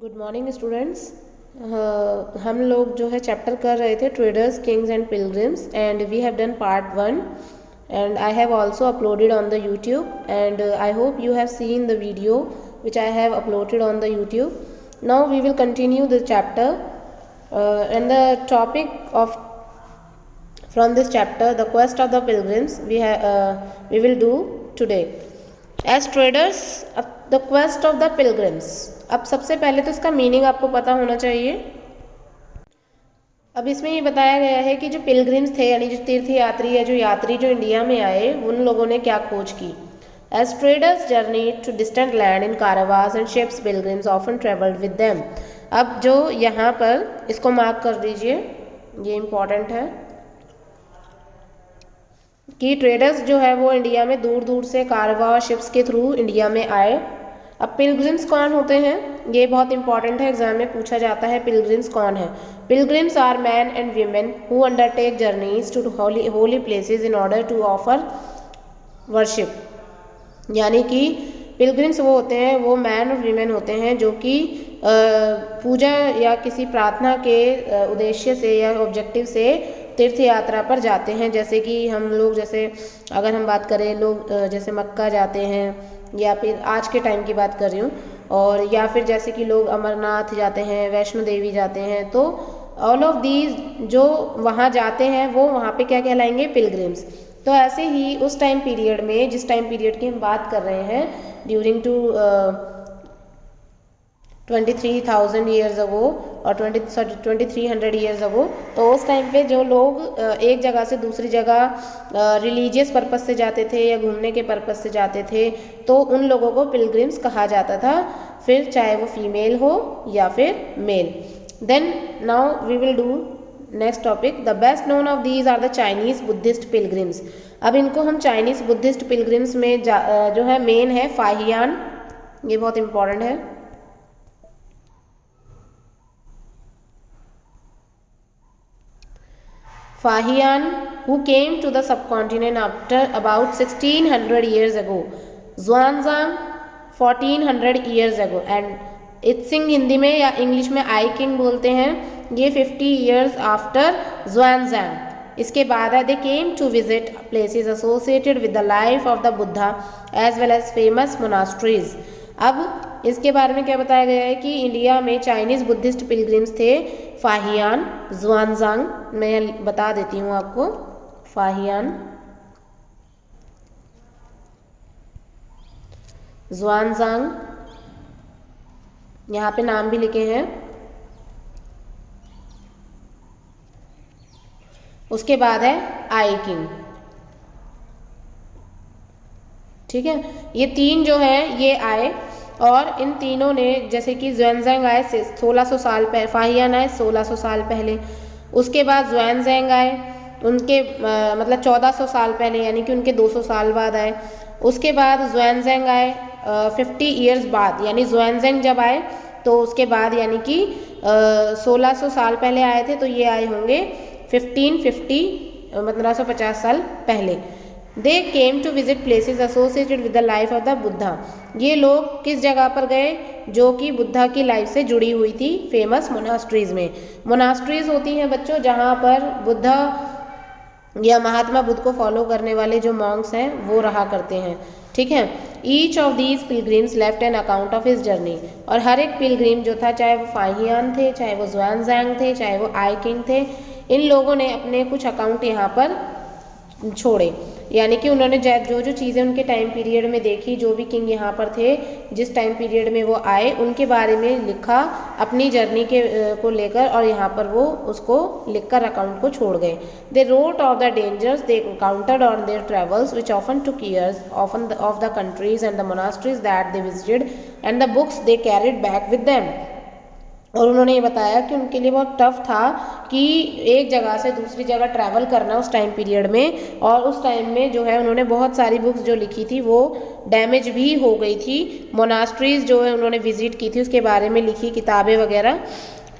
Good morning students. हम लोग जो है चैप्टर कर रहे थे traders kings and pilgrims and we have done part 1 and I have also uploaded on the YouTube and I hope you have seen the video which I have uploaded on the YouTube. Now we will continue the chapter and the topic of from this chapter, the quest of the pilgrims, we will do today. As traders, the quest of the pilgrims. अब सबसे पहले तो इसका meaning आपको पता होना चाहिए. अब इसमें ये बताया गया है कि जो पिलग्रिम्स थे यानी जो तीर्थ यात्री या जो यात्री जो इंडिया में आए उन लोगों ने क्या खोज की. As traders journeyed to distant land in caravans and ships, pilgrims often traveled with them. अब जो यहाँ पर इसको मार्क कर दीजिए, ये इम्पॉर्टेंट है कि ट्रेडर्स जो है वो इंडिया में दूर दूर से कारवा और शिप्स के थ्रू इंडिया में आए. अब पिलग्रिम्स कौन होते हैं, ये बहुत इंपॉर्टेंट है, एग्जाम में पूछा जाता है पिलग्रिम्स कौन है. Pilgrims are man and women who undertake journeys to holy places in order to offer worship. यानी कि पिलग्रिम्स वो होते हैं, वो मैन और वीमेन होते हैं जो कि पूजा या किसी प्रार्थना के उद्देश्य से या ऑब्जेक्टिव से तीर्थ यात्रा पर जाते हैं. जैसे कि हम लोग, जैसे अगर हम बात करें, लोग जैसे मक्का जाते हैं या फिर आज के टाइम की बात कर रही हूँ, और या फिर जैसे कि लोग अमरनाथ जाते हैं, वैष्णो देवी जाते हैं, तो ऑल ऑफ दीज जो वहाँ जाते हैं वो वहाँ पे क्या कहलाएंगे, पिलग्रिम्स. तो ऐसे ही उस टाइम पीरियड में, जिस टाइम पीरियड की हम बात कर रहे हैं, ड्यूरिंग टू 23,000 ईयर्स अगो और 2300 ईयर्स अगो, तो उस टाइम पे जो लोग एक जगह से दूसरी जगह रिलीजियस पर्पस से जाते थे या घूमने के पर्पस से जाते थे, तो उन लोगों को पिलग्रिम्स कहा जाता था, फिर चाहे वो फीमेल हो या फिर male. Then now we will do next topic. The best known of these are the Chinese Buddhist pilgrims. अब इनको हम चाइनीज बुद्धिस्ट पिलग्रिम्स में जो है मेन है फाहियान, ये बहुत इंपॉर्टेंट है. Fahian, who came to the subcontinent after about 1600 years ago. Xuanzang 1400 years ago. And Itzing Hindi में या इंग्लिश में आई किंग बोलते हैं, ये 50 years after Xuanzang. इसके बाद है, they came to visit places associated with the life of the Buddha as well as famous monasteries. अब इसके बारे में क्या बताया गया है कि इंडिया में चाइनीज़ बुद्धिस्ट पिलग्रिम्स थे फाहियान, जुआनजांग. मैं बता देती हूँ आपको, फाहियान, जुआनजांग, यहाँ पे नाम भी लिखे हैं. उसके बाद है आई किंग. ठीक है, ये तीन जो है ये आए, और इन तीनों ने, जैसे कि जुआनजांग आए 1600 साल पहले, फाहियान आए 1600 साल पहले, उसके बाद जुआनजांग आए उनके मतलब 1400 साल पहले, यानी कि उनके 200 साल बाद आए. उसके बाद जुआनजांग आए 50 ईयर्स बाद, यानी जुआनजांग जब आए तो उसके बाद यानी कि 1600 साल पहले आए थे, तो ये आए होंगे 1550 1550 साल पहले. They came to visit places associated with the life of the Buddha. ये लोग किस जगह पर गए, जो कि बुद्धा की लाइफ से जुड़ी हुई थी, फेमस मोनास्ट्रीज में. मोनास्ट्रीज होती हैं बच्चों जहाँ पर बुद्धा या महात्मा बुद्ध को फॉलो करने वाले जो मॉन्क्स हैं वो रहा करते हैं. ठीक है, each of these pilgrims left an account of his journey. और हर एक पिलग्रिम जो था, चाहे वो फाहियान थे, चाहे वो जुआनजांग थे, चाहे वो आई किंग थे, इन लोगों ने अपने कुछ अकाउंट यहाँ पर छोड़े. यानी कि उन्होंने जो जो चीज़ें उनके टाइम पीरियड में देखी, जो भी किंग यहाँ पर थे जिस टाइम पीरियड में वो आए, उनके बारे में लिखा अपनी जर्नी के को लेकर, और यहाँ पर वो उसको लिखकर अकाउंट को छोड़ गए. They wrote of the dangers they encountered on their travels which often took years often of the countries and the monasteries that they visited and the books they carried back with them. और उन्होंने ये बताया कि उनके लिए बहुत tough था कि एक जगह से दूसरी जगह ट्रैवल करना उस टाइम पीरियड में, और उस टाइम में जो है उन्होंने बहुत सारी बुक्स जो लिखी थी वो डैमेज भी हो गई थी. मोनास्ट्रीज जो है उन्होंने विजिट की थी, उसके बारे में लिखी किताबें वगैरह.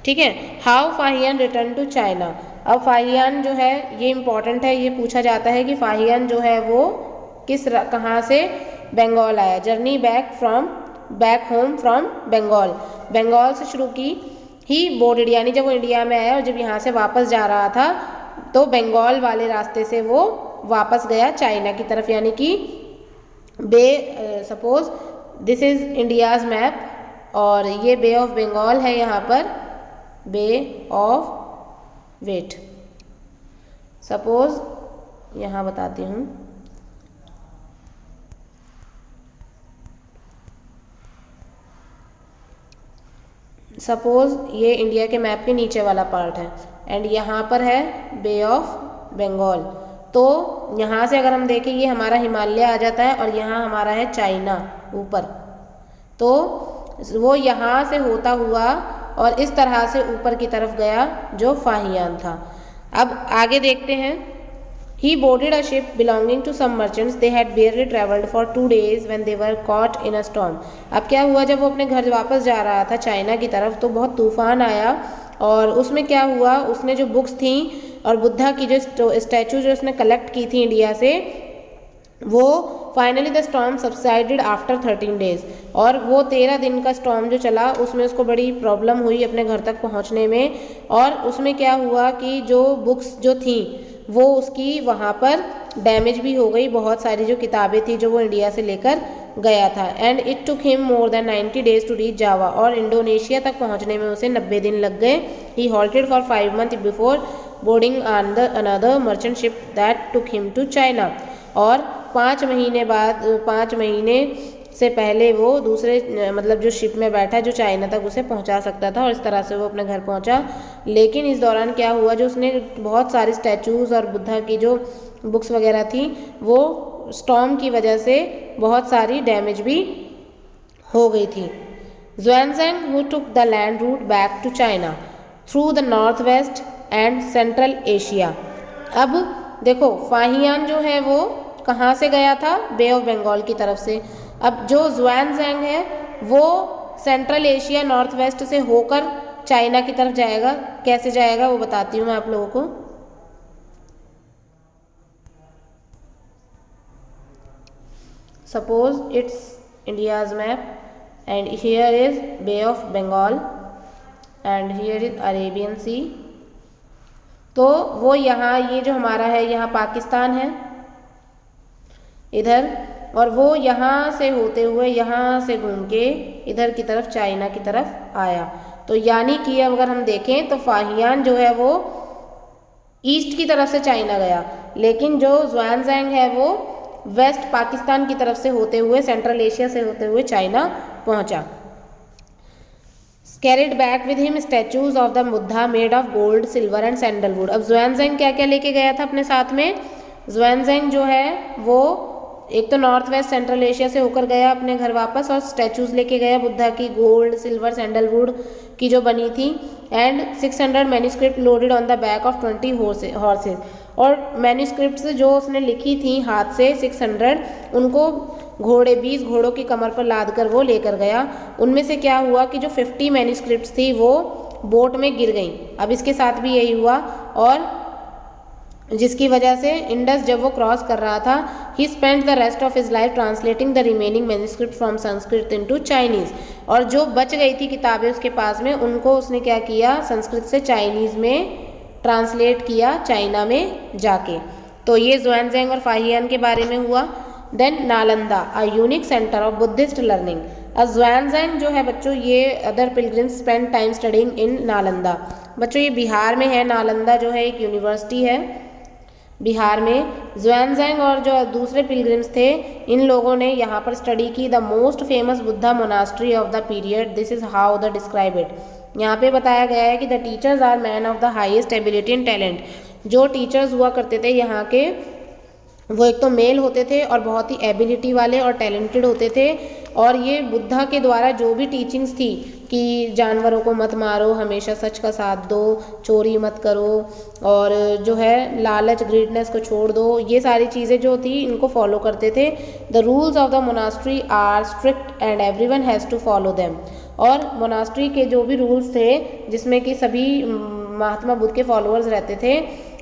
ठीक है, how Fahien return to China. अब फाहियान जो है ये इम्पॉर्टेंट है, ये पूछा जाता है कि फाहियान जो है वो कहाँ से बंगाल आया. Journey back home from Bengal. Bengal से शुरू की। ही बोर्डेड यानी जब वो इंडिया में आया और जब यहाँ से वापस जा रहा था तो बंगाल वाले रास्ते से वो वापस गया चाइना की तरफ, यानी कि suppose this is India's map और ये बे ऑफ बंगाल है यहाँ पर, बे ऑफ वेट। सपोज यहाँ बताती हूँ, सपोज ये इंडिया के मैप के नीचे वाला पार्ट है एंड यहाँ पर है बे ऑफ बंगाल। तो यहाँ से अगर हम देखें ये हमारा हिमालय आ जाता है और यहाँ हमारा है चाइना ऊपर। तो वो यहाँ से होता हुआ और इस तरह से ऊपर की तरफ गया जो फाहियान था। अब आगे देखते हैं। He boarded a ship belonging to some merchants. They had barely traveled for 2 days when they were caught in a storm. अब क्या हुआ, जब वो अपने घर वापस जा रहा था चाइना की तरफ तो बहुत तूफान आया और उसमें क्या हुआ, उसने जो बुक्स थी और बुद्धा की जो स्टैचू जो उसने कलेक्ट की थी इंडिया से, वो finally the storm subsided after 13 days. और वो 13 दिन का स्टॉर्म जो चला उसमें उसको बड़ी प्रॉब्लम हुई अपने घर तक पहुंचने में। और उसमें क्या हुआ कि जो बुक्स जो थी वो उसकी वहाँ पर डैमेज भी हो गई, बहुत सारी जो किताबें थी जो वो इंडिया से लेकर गया था। And it took him more than 90 days to reach Java, और इंडोनेशिया तक पहुँचने में उसे 90 दिन लग गए। He halted for 5 month before boarding another merchant ship that took him to China. और 5 महीने बाद, 5 महीने से पहले वो दूसरे मतलब जो शिप में बैठा जो चाइना तक उसे पहुंचा सकता था और इस तरह से वो अपने घर पहुंचा। लेकिन इस दौरान क्या हुआ, जो उसने बहुत सारी स्टैचूज़ और बुद्धा की जो बुक्स वगैरह थी वो स्टॉर्म की वजह से बहुत सारी डैमेज भी हो गई थी। Xuanzang who took the land route back to China through the north west and central Asia. अब देखो फाहियान जो है वो कहाँ से गया था, बे ऑफ बंगाल की तरफ से। अब जो ज़ुआनज़ैंग है वो सेंट्रल एशिया नॉर्थ वेस्ट से होकर चाइना की तरफ जाएगा। कैसे जाएगा वो बताती हूँ मैं आप लोगों को। Suppose it's India's map and here is Bay of Bengal and here is Arabian Sea. तो वो यहाँ ये जो हमारा है यहाँ पाकिस्तान है इधर, और वो यहाँ से होते हुए यहाँ से घूम के इधर की तरफ चाइना की तरफ आया। तो यानी कि अब अगर हम देखें तो फाहियान जो है वो ईस्ट की तरफ से चाइना गया, लेकिन जो ज़ुआनज़ैंग है वो वेस्ट पाकिस्तान की तरफ से होते हुए सेंट्रल एशिया से होते हुए चाइना पहुँचा। Carried back with him statues of the Buddha made of gold silver and sandalwood. अब ज़ुआनज़ैंग क्या क्या लेके गया था अपने साथ में। ज़ुआनज़ैंग जो है वो एक तो नॉर्थ वेस्ट सेंट्रल एशिया से होकर गया अपने घर वापस और स्टैचूज़ लेके गया बुद्धा की गोल्ड सिल्वर सैंडलवुड की जो बनी थी। And 600 manuscript loaded on the back of 20 horse's. और मैन्यूस्क्रिप्ट्स जो उसने लिखी थी हाथ से 600, उनको घोड़े 20 घोड़ों की कमर पर लाद कर वो लेकर गया। उनमें से क्या हुआ कि जो 50 मैन्यूस्क्रिप्ट्स थी वो बोट में गिर गई। अब इसके साथ भी यही हुआ, और जिसकी वजह से इंडस जब वो क्रॉस कर रहा था, he spend the rest of his life translating the remaining manuscript from Sanskrit into Chinese. और जो बच गई थी किताबें उसके पास में, उनको उसने क्या किया, संस्कृत से चाइनीज़ में ट्रांसलेट किया चाइना में जाके। तो ये ज़ुआनज़ैंग और फाहियान के बारे में हुआ। Then Nalanda a unique centre of Buddhist learning. Xuanzang जो है बच्चों, ये other pilgrims spend time studying in Nalanda. बच्चों ये बिहार में है, नालंदा जो है एक यूनिवर्सिटी है बिहार में। ज़ुआनज़ैंग और जो दूसरे पिलग्रिम्स थे इन लोगों ने यहाँ पर स्टडी की। The most famous Buddha monastery of the period, this is how the describe it. यहाँ पे बताया गया है कि the teachers are man of the highest ability and talent. जो टीचर्स हुआ करते थे यहाँ के वो एक तो मेल होते थे और बहुत ही एबिलिटी वाले और टैलेंटेड होते थे। और ये बुद्धा के द्वारा जो भी टीचिंग्स थी कि जानवरों को मत मारो, हमेशा सच का साथ दो, चोरी मत करो, और जो है लालच ग्रीडनेस को छोड़ दो, ये सारी चीज़ें जो थी इनको फॉलो करते थे। The rules of the monastery are strict and everyone has to follow them. और मोनास्ट्री के जो भी रूल्स थे जिसमें कि सभी महात्मा बुद्ध के फॉलोअर्स रहते थे,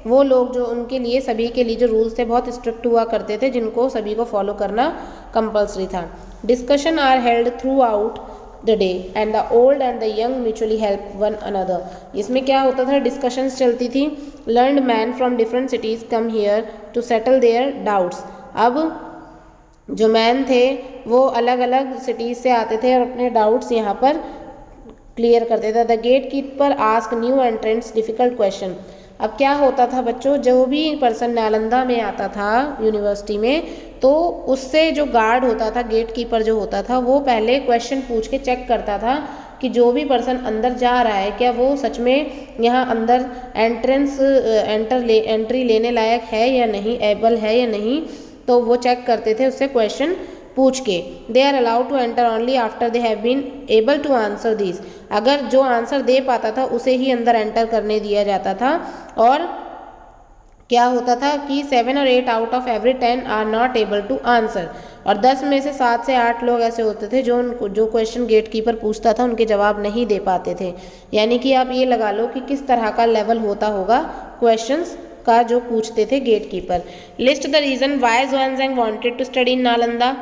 वो लोग जो उनके लिए सभी के लिए जो रूल्स थे बहुत स्ट्रिक्ट हुआ करते थे, जिनको सभी को फॉलो करना कंपल्सरी था। Discussion are held throughout the day and the old and the young mutually help one another. इसमें क्या होता था, डिस्कशंस चलती थी। Learned man from different cities come here to settle their doubts. अब जो मैन थे वो अलग अलग सिटीज़ से आते थे और अपने डाउट्स यहाँ पर क्लियर करते थे। The gate keeper ask new entrants difficult question. अब क्या होता था बच्चों, जो भी पर्सन नालंदा में आता था यूनिवर्सिटी में, तो उससे जो गार्ड होता था, गेट कीपर जो होता था, वो पहले क्वेश्चन पूछ के चेक करता था कि जो भी पर्सन अंदर जा रहा है क्या वो सच में यहाँ अंदर एंट्री लेने लायक है या नहीं, एबल है या नहीं। तो वो चेक करते थे उससे क्वेश्चन पूछ के। They are allowed to enter only after they have been able to answer this. अगर जो आंसर दे पाता था उसे ही अंदर एंटर करने दिया जाता था। और क्या होता था कि 7 और 8 out of every 10 are not able to answer. और 10 में से 7 से 8 लोग ऐसे होते थे जो क्वेश्चन गेट कीपर पूछता था उनके जवाब नहीं दे पाते थे। यानी कि आप ये लगा लो कि किस तरह का लेवल होता होगा क्वेश्चंस का जो पूछते थे gate keeper. List the reason why Xuanzang wanted to study in Nalanda.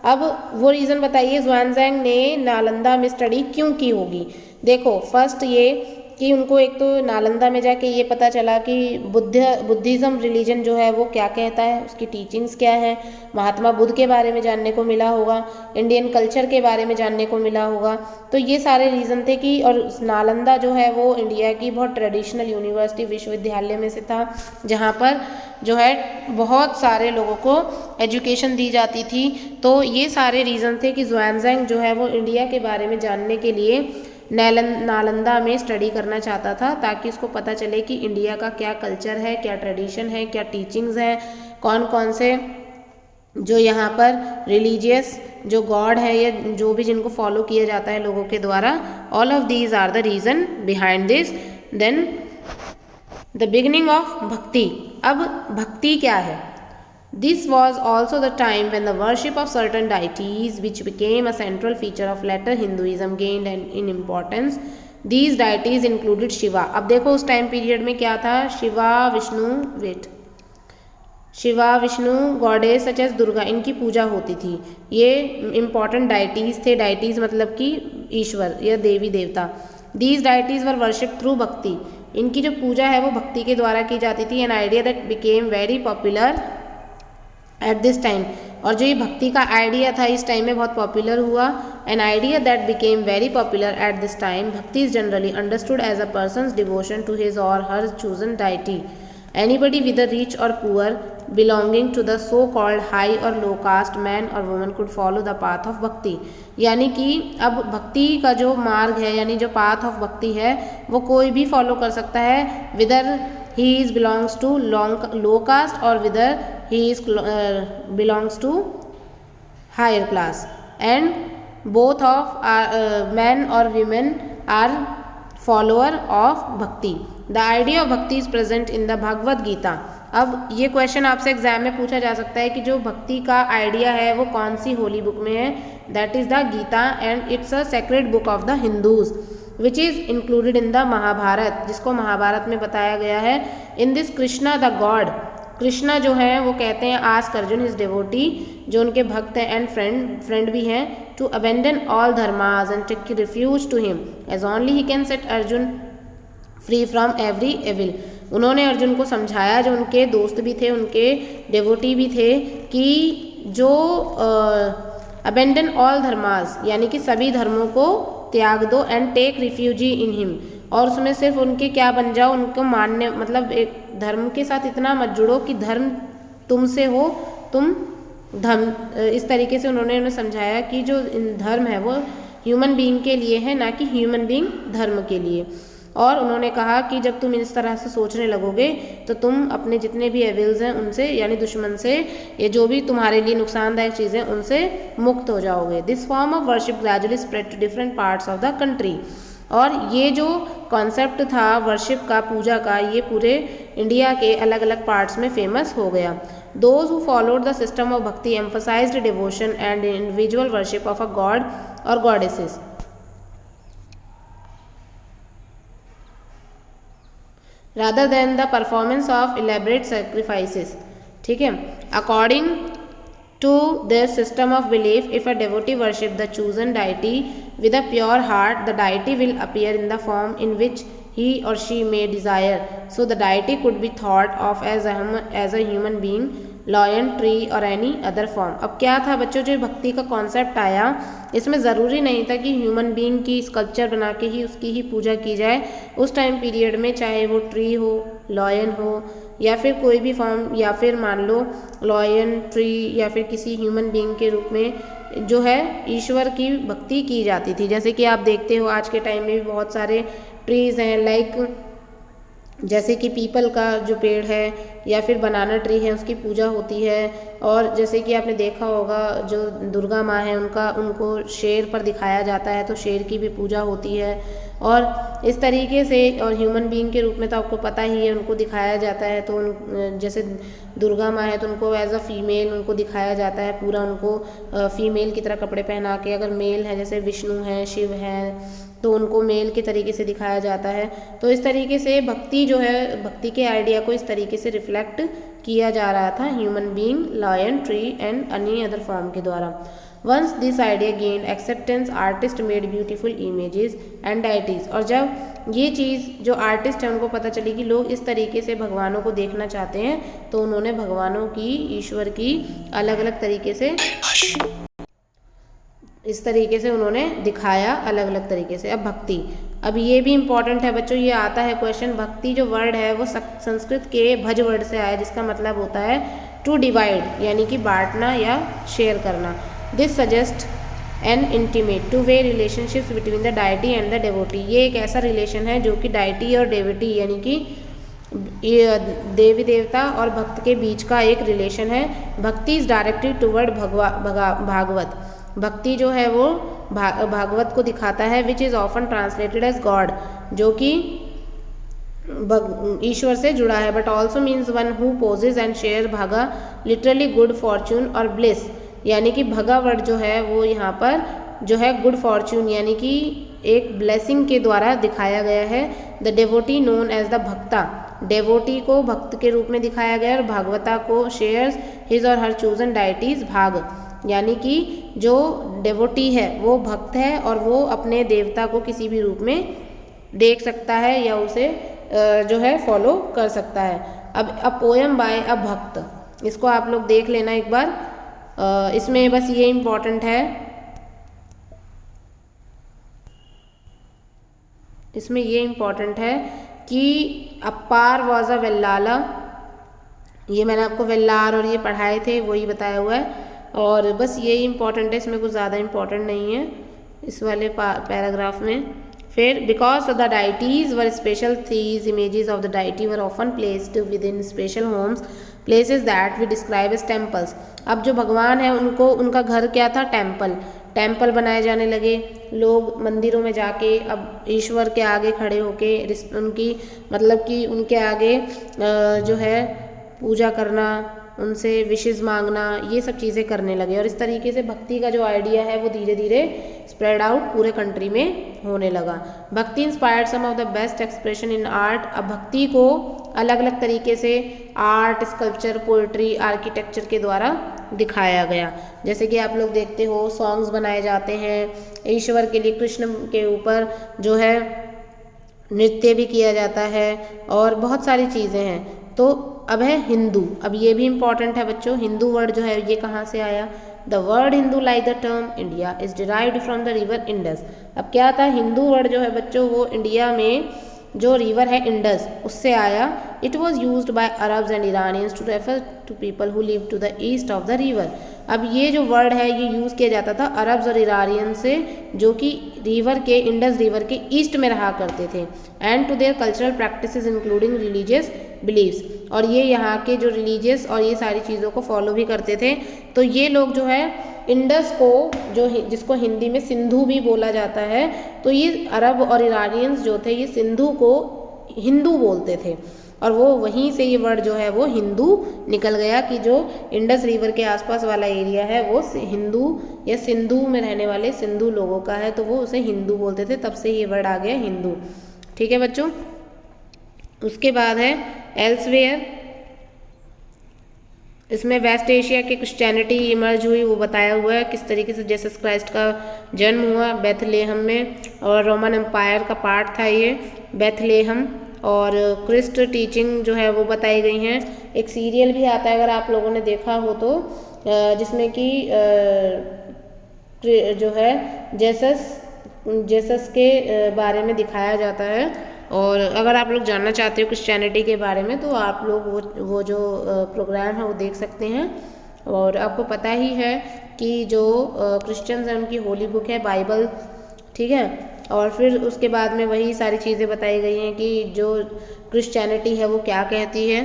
अब वो रीज़न बताइए ज़ुआनज़ैंग ने नालंदा में स्टडी क्यों की होगी। देखो, फर्स्ट ये कि उनको एक तो नालंदा में जाके ये पता चला कि बुद्धिज़्म रिलीजन जो है वो क्या कहता है, उसकी टीचिंग्स क्या है, महात्मा बुद्ध के बारे में जानने को मिला होगा, इंडियन कल्चर के बारे में जानने को मिला होगा। तो ये सारे रीज़न थे कि, और नालंदा जो है वो इंडिया की बहुत ट्रेडिशनल यूनिवर्सिटी विश्वविद्यालय में से था, जहाँ पर जो है बहुत सारे लोगों को एजुकेशन दी जाती थी। तो ये सारे रीज़न थे कि ज़ुआनज़ैंग जो है वो इंडिया के बारे में जानने के लिए नालंदा में स्टडी करना चाहता था, ताकि उसको पता चले कि इंडिया का क्या कल्चर है, क्या ट्रेडिशन है, क्या टीचिंग्स हैं, कौन कौन से जो यहाँ पर रिलीजियस जो गॉड है या जो भी जिनको फॉलो किया जाता है लोगों के द्वारा। All of these are the reason behind this. Then the beginning of bhakti. अब भक्ति क्या है? This was also the time when the worship of certain deities, which became a central feature of later Hinduism, gained in importance. These deities included Shiva. अब देखो उस time period में क्या था, Shiva Vishnu goddess such as Durga, इनकी पूजा होती थी। ये इम्पॉर्टेंट डाइटीज़ थे। डाइटीज़ मतलब कि ईश्वर या देवी देवता। These deities were worship through भक्ति। इनकी जो पूजा है वो भक्ति के द्वारा की जाती थी। N idea that became very popular at this time. और जो ये भक्ति का आइडिया था इस टाइम में बहुत पॉपुलर हुआ। An idea that became very popular at this time. Bhakti is generally understood as a person's devotion to his or her chosen deity. Anybody whether rich or poor belonging to the so called high or low caste man or woman could follow the path of bhakti. यानी कि अब भक्ति का जो मार्ग है, यानी जो पाथ ऑफ भक्ति है, वो कोई भी फॉलो कर सकता है, विदर he is belongs to low caste or whether he is belongs to higher class, and both of men or women are follower of bhakti. The idea of bhakti is present in the Bhagavad Gita. अब ये question आपसे exam में पूछा जा सकता है कि जो भक्ति का आइडिया है वो कौन सी होली बुक में है। That is the Gita and it's a sacred book of the Hindus which is included in the Mahabharata, जिसको महाभारत में बताया गया है। In this Krishna the god, Krishna जो है वो कहते हैं आस्क अर्जुन हिज डिवोटी, जो उनके भक्त हैं एंड फ्रेंड भी हैं, to abandon all dharmas and take refuge to him as only he can set Arjun free from every evil. उन्होंने अर्जुन को समझाया, जो उनके दोस्त भी थे, उनके डिवोटी भी थे, कि जो अबेंडन ऑल धर्मास यानी कि सभी धर्मों को त्याग दो, and take refugee in him, और उसमें सिर्फ उनके क्या बन जाओ, उनको मानने, मतलब एक धर्म के साथ इतना मत जुड़ो कि धर्म तुमसे हो, तुम धर्म, इस तरीके से उन्होंने उन्हें समझाया कि जो धर्म है वो ह्यूमन बीइंग के लिए है, ना कि ह्यूमन बीइंग धर्म के लिए। और उन्होंने कहा कि जब तुम इस तरह से सोचने लगोगे तो तुम अपने जितने भी एविल्स हैं उनसे, यानी दुश्मन से, ये जो भी तुम्हारे लिए नुकसानदायक चीज़ें, उनसे मुक्त हो जाओगे। This form of worship gradually spread to different parts of the country. और ये जो कॉन्सेप्ट था वर्शिप का, पूजा का, ये पूरे इंडिया के अलग अलग पार्ट्स में फेमस हो गया। Those who followed the system of bhakti emphasised devotion and individual worship of a god or goddesses rather than the performance of elaborate sacrifices. ठीक है, according to their system of belief. If a devotee worship the chosen deity with a pure heart, the deity will appear in the form in which he or she may desire. So the deity could be thought of as a human being, lion, tree or any other form. अब क्या था बच्चों, जो भक्ति का concept आया, इसमें ज़रूरी नहीं था कि ह्यूमन बीइंग की स्कल्पचर बना के ही उसकी ही पूजा की जाए। उस टाइम पीरियड में चाहे वो ट्री हो, लॉयन हो, या फिर कोई भी फॉर्म, या फिर मान लो लॉयन, ट्री या फिर किसी ह्यूमन बीइंग के रूप में जो है ईश्वर की भक्ति की जाती थी। जैसे कि आप देखते हो आज के टाइम में भी बहुत सारे ट्रीज़ हैं, लाइक जैसे कि पीपल का जो पेड़ है या फिर बनाना ट्री है, उसकी पूजा होती है। और जैसे कि आपने देखा होगा जो दुर्गा माँ है उनको शेर पर दिखाया जाता है, तो शेर की भी पूजा होती है। और इस तरीके से, और ह्यूमन बीइंग के रूप में तो आपको पता ही है उनको दिखाया जाता है। तो जैसे दुर्गा माँ है तो उनको एज अ फीमेल उनको दिखाया जाता है, पूरा उनको फीमेल की तरह कपड़े पहना के। अगर मेल है जैसे विष्णु है, शिव है, तो उनको मेल के तरीके से दिखाया जाता है। तो इस तरीके से भक्ति जो है, भक्ति के आइडिया को इस तरीके से रिफ्लेक्ट किया जा रहा था human being, lion, tree and any other form के द्वारा। Once this idea gain acceptance, artist made beautiful images and deities. और जब ये चीज़ जो आर्टिस्ट है उनको पता चली कि लोग इस तरीके से भगवानों को देखना चाहते हैं, तो उन्होंने भगवानों की, ईश्वर की अलग अलग तरीके से, इस तरीके से उन्होंने दिखाया अलग अलग तरीके से। अब भक्ति, अब ये भी इम्पॉर्टेंट है बच्चों, ये आता है क्वेश्चन। भक्ति जो वर्ड है वो संस्कृत के भज वर्ड से आया, जिसका मतलब होता है टू डिवाइड, यानी कि बांटना या शेयर करना। This suggest N intimate two way relationships between the deity and the devotee. ये एक ऐसा रिलेशन है जो कि डाइटी और डेवोटी यानी कि देवी देवता और भक्त के बीच का एक रिलेशन है। भक्ति इज डायरेक्टेड टूवर्ड भागवत। भक्ति जो है वो भागवत को दिखाता है, which is often translated as god, जो कि ईश्वर से जुड़ा है। But also means one who possesses and share bhaga, literally good fortune और ब्लिस। यानी कि भगा वर्ड जो है वो यहाँ पर जो है गुड फॉर्चून यानी कि एक ब्लेसिंग के द्वारा दिखाया गया है। The devotee known as the bhakta, devotee को भक्त के रूप में दिखाया गया, और भागवता को shares his or her chosen deities भाग, यानी कि जो डेवोटी है वो भक्त है और वो अपने देवता को किसी भी रूप में देख सकता है या उसे जो है फॉलो कर सकता है। अब पोयम बाय अ भक्त, इसको आप लोग देख लेना एक बार। इसमें बस ये इम्पोर्टेंट है, इसमें ये इम्पोर्टेंट है कि अपार वॉज अ वेल्लाला, ये मैंने आपको वेल्लार और ये पढ़ाए थे, वही बताया हुआ है। और बस ये इम्पॉर्टेंट है, इसमें कुछ ज़्यादा इम्पॉर्टेंट नहीं है इस वाले पैराग्राफ में। फिर because the deities were special these images of the deity were often placed within special homes, places that we describe as temples. अब जो भगवान है उनको, उनका घर क्या था, टेम्पल बनाए जाने लगे। लोग मंदिरों में जाके अब ईश्वर के आगे खड़े होके उनकी मतलब कि उनके आगे जो है पूजा करना, उनसे विशेष मांगना, ये सब चीज़ें करने लगे। और इस तरीके से भक्ति का जो आइडिया है वो धीरे धीरे स्प्रेड आउट पूरे कंट्री में होने लगा। Bhakti inspired some of the best expression in art. अब भक्ति को अलग अलग तरीके से आर्ट, स्कल्पचर, पोइट्री, आर्किटेक्चर के द्वारा दिखाया गया। जैसे कि आप लोग देखते हो सॉन्ग्स बनाए जाते हैं ईश्वर के लिए, कृष्ण के ऊपर जो है नृत्य भी किया जाता है और बहुत सारी चीज़ें हैं। तो अब है हिंदू, अब ये भी इम्पॉर्टेंट है बच्चों। हिंदू वर्ड जो है ये कहाँ से आया? The word Hindu like the term India is derived from the river Indus. अब क्या था, हिंदू वर्ड जो है बच्चों वो इंडिया में जो रिवर है इंडस उससे आया। It was used by Arabs and Iranians to refer to people who live to the east of the river. अब ये जो वर्ड है ये यूज़ किया जाता था अरब्स और ईरानियन से, जो कि रिवर के, इंडस रिवर के ईस्ट में रहा करते थे। And to their cultural practices including religious beliefs, और ये यहाँ के जो रिलीजियस और ये सारी चीज़ों को फॉलो भी करते थे। तो ये लोग जो है इंडस को, जो जिसको हिंदी में सिंधु भी बोला जाता है, तो ये अरब और ईरानियंस जो थे ये सिंधु को हिंदू बोलते थे, और वो वहीं से ये वर्ड जो है वो हिंदू निकल गया कि जो इंडस रिवर के आसपास वाला एरिया है वो हिंदू या सिंधु में रहने वाले सिंधु लोगों का है, तो वो उसे हिंदू बोलते थे, तब से ये वर्ड आ गया हिंदू। ठीक है बच्चों। उसके बाद है एल्सवेयर। इसमें वेस्ट एशिया की क्रिश्चियनिटी इमर्ज हुई वो बताया हुआ है, किस तरीके से जीसस क्राइस्ट का जन्म हुआ बेथलेहम में, और रोमन एम्पायर का पार्ट था ये बेथलेहम, और क्रिस्ट टीचिंग जो है वो बताई गई हैं। एक सीरियल भी आता है अगर आप लोगों ने देखा हो तो, जिसमें कि जो है जेसस के बारे में दिखाया जाता है। और अगर आप लोग जानना चाहते हो क्रिश्चियनिटी के बारे में तो आप लोग वो जो प्रोग्राम है वो देख सकते हैं। और आपको पता ही है कि जो क्रिश्चियंस हैं उनकी होली बुक है बाइबल, ठीक है। और फिर उसके बाद में वही सारी चीज़ें बताई गई हैं कि जो क्रिश्चियनिटी है वो क्या कहती है,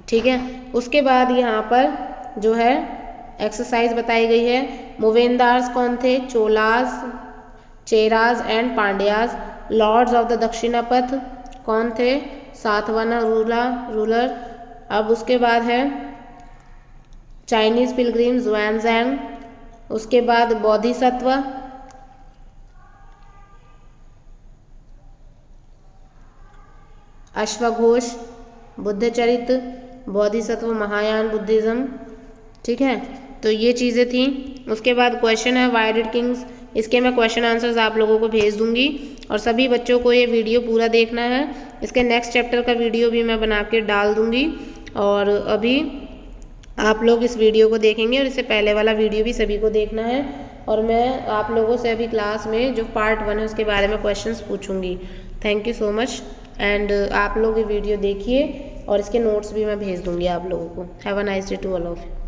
ठीक है। उसके बाद यहाँ पर जो है एक्सरसाइज बताई गई है। मूवेंदार्स कौन थे? Cholas, Cheras and Pandyas. Lords of the Dakshinapatha कौन थे? सातवाहन रूलर। अब उसके बाद है चाइनीज पिलग्रिम ज़ुआनज़ैंग। उसके बाद बोधिसत्व, अश्वघोष, बुद्धचरित्र, बोधिसत्व, महायान बुद्धिज़्म, ठीक है। तो ये चीज़ें थी। उसके बाद क्वेश्चन है व्हाई डिड किंग्स, इसके मैं क्वेश्चन आंसर्स आप लोगों को भेज दूंगी और सभी बच्चों को ये वीडियो पूरा देखना है। इसके नेक्स्ट चैप्टर का वीडियो भी मैं बना के डाल दूंगी, और अभी आप लोग इस वीडियो को देखेंगे और इससे पहले वाला वीडियो भी सभी को देखना है। और मैं आप लोगों से अभी क्लास में जो पार्ट 1 है उसके बारे में क्वेश्चंस पूछूंगी। Thank you so much and आप लोग ये वीडियो देखिए और इसके नोट्स भी मैं भेज दूंगी आप लोगों को। Have a nice day to all of you.